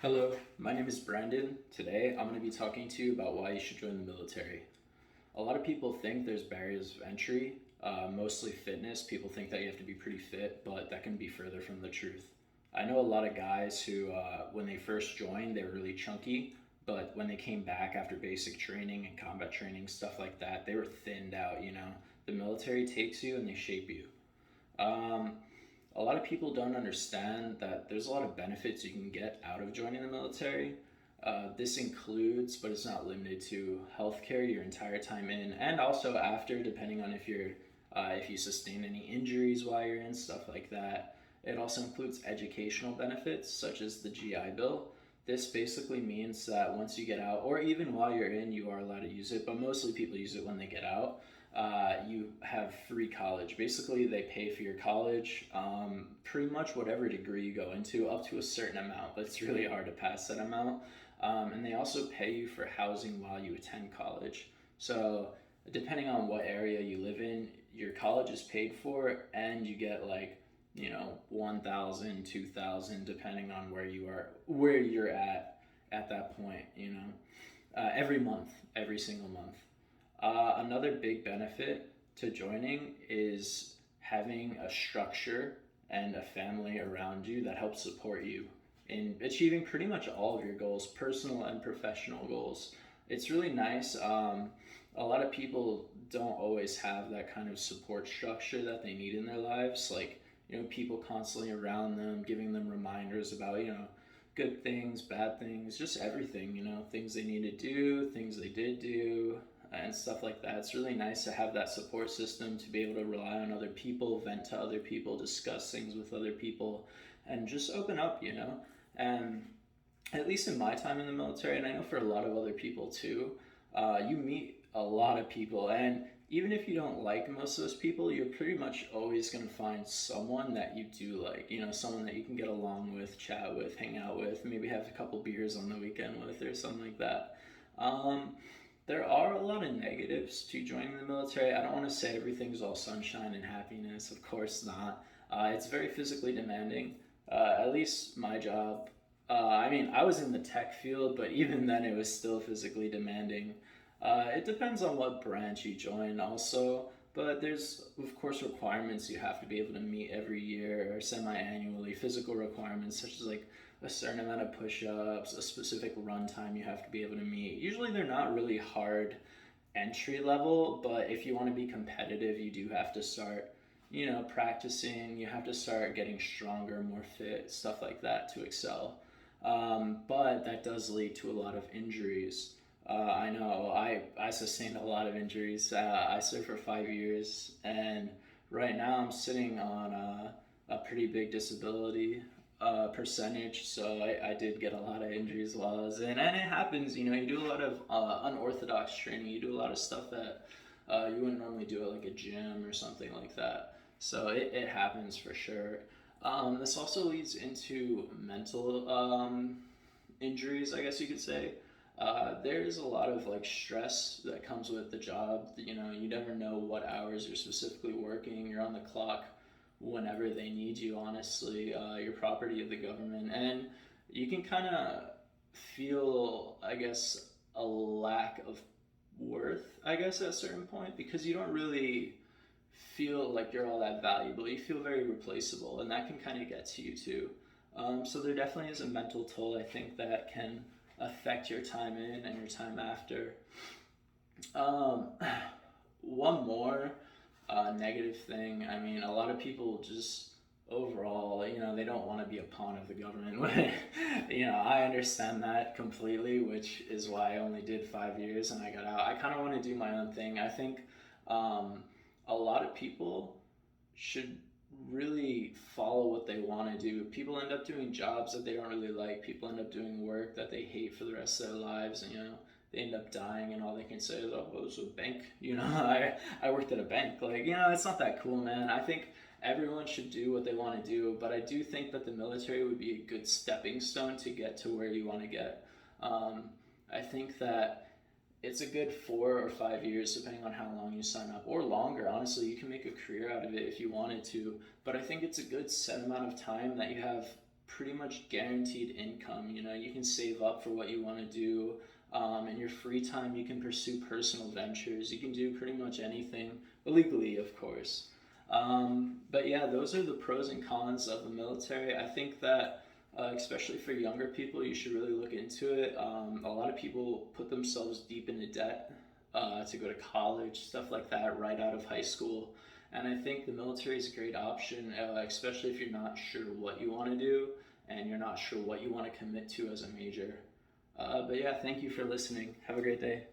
Hello, my name is Brandon. Today I'm going to be talking to you about why you should join the military. A lot of people think there's barriers of entry, mostly fitness. People think that you have to be pretty fit, but that can be further from the truth. I know a lot of guys who, when they first joined, they were really chunky, but when they came back after basic training and combat training, stuff like that, they were thinned out. The military takes you and they shape you. Um, a lot of people don't understand that there's a lot of benefits you can get out of joining the military. This includes, but it's not limited to, healthcare your entire time in, and also after, depending on if you sustain any injuries while you're in, stuff like that. It also includes educational benefits, such as the GI Bill. This basically means that once you get out, or even while you're in, you are allowed to use it, but mostly people use it when they get out. You have free college. Basically, they pay for your college, pretty much whatever degree you go into, up to a certain amount, but it's really hard to pass that amount. And they also pay you for housing while you attend college. So, depending on what area you live in, your college is paid for, and you get 1,000, 2,000, depending on where you're at that point, every month, every single month. Another big benefit to joining is having a structure and a family around you that helps support you in achieving pretty much all of your goals, personal and professional goals. It's really nice. A lot of people don't always have that kind of support structure that they need in their lives. People constantly around them, giving them reminders about, good things, bad things, just everything, things they need to do, things they did do, and stuff like that. It's really nice to have that support system, to be able to rely on other people, vent to other people, discuss things with other people, and just open up. And at least in my time in the military, and I know for a lot of other people too, you meet a lot of people, and even if you don't like most of those people, you're pretty much always going to find someone that you do like, someone that you can get along with, chat with, hang out with, maybe have a couple beers on the weekend with, or something like that. There are a lot of negatives to joining the military. I don't want to say everything's all sunshine and happiness. Of course not. It's very physically demanding. At least my job. I was in the tech field, but even then it was still physically demanding. It depends on what branch you join also, but there's, of course, requirements you have to be able to meet every year or semi-annually, physical requirements such as a certain amount of push-ups, a specific run time you have to be able to meet. Usually they're not really hard entry level, but if you want to be competitive, you do have to start, practicing. You have to start getting stronger, more fit, stuff like that to excel. But that does lead to a lot of injuries. I know I sustained a lot of injuries. I served for 5 years, and right now I'm sitting on a pretty big disability percentage. So I did get a lot of injuries while I was in, and it happens. You do a lot of unorthodox training. You do a lot of stuff that you wouldn't normally do at like a gym or something like that. So it happens for sure. This also leads into mental injuries, I guess you could say. There's a lot of stress that comes with the job. You never know what hours you're specifically working. You're on the clock whenever they need you, honestly. You're property of the government, and you can kind of feel, I guess, a lack of worth, I guess, at a certain point, because you don't really feel like you're all that valuable. You feel very replaceable, and that can kind of get to you too. So there definitely is a mental toll, I think, that can affect your time in and your time after. Um, One more negative thing. A lot of people just overall, they don't want to be a pawn of the government. I understand that completely, which is why I only did 5 years and I got out. I kind of want to do my own thing. I think a lot of people should really follow what they want to do. People end up doing jobs that they don't really like. People end up doing work that they hate for the rest of their lives, and they end up dying, and all they can say is, "Oh, it was a bank." I worked at a bank. It's not that cool, man. I think everyone should do what they want to do, but I do think that the military would be a good stepping stone to get to where you want to get. I think that it's a good 4 or 5 years, depending on how long you sign up, or longer. Honestly, you can make a career out of it if you wanted to. But I think it's a good set amount of time that you have pretty much guaranteed income. You know, you can save up for what you want to do. In your free time, you can pursue personal ventures. You can do pretty much anything, legally, of course. But yeah, those are the pros and cons of the military. I think that, especially for younger people, you should really look into it. A lot of people put themselves deep into debt to go to college, stuff like that, right out of high school. And I think the military is a great option, especially if you're not sure what you want to do and you're not sure what you want to commit to as a major. But yeah, thank you for listening. Have a great day.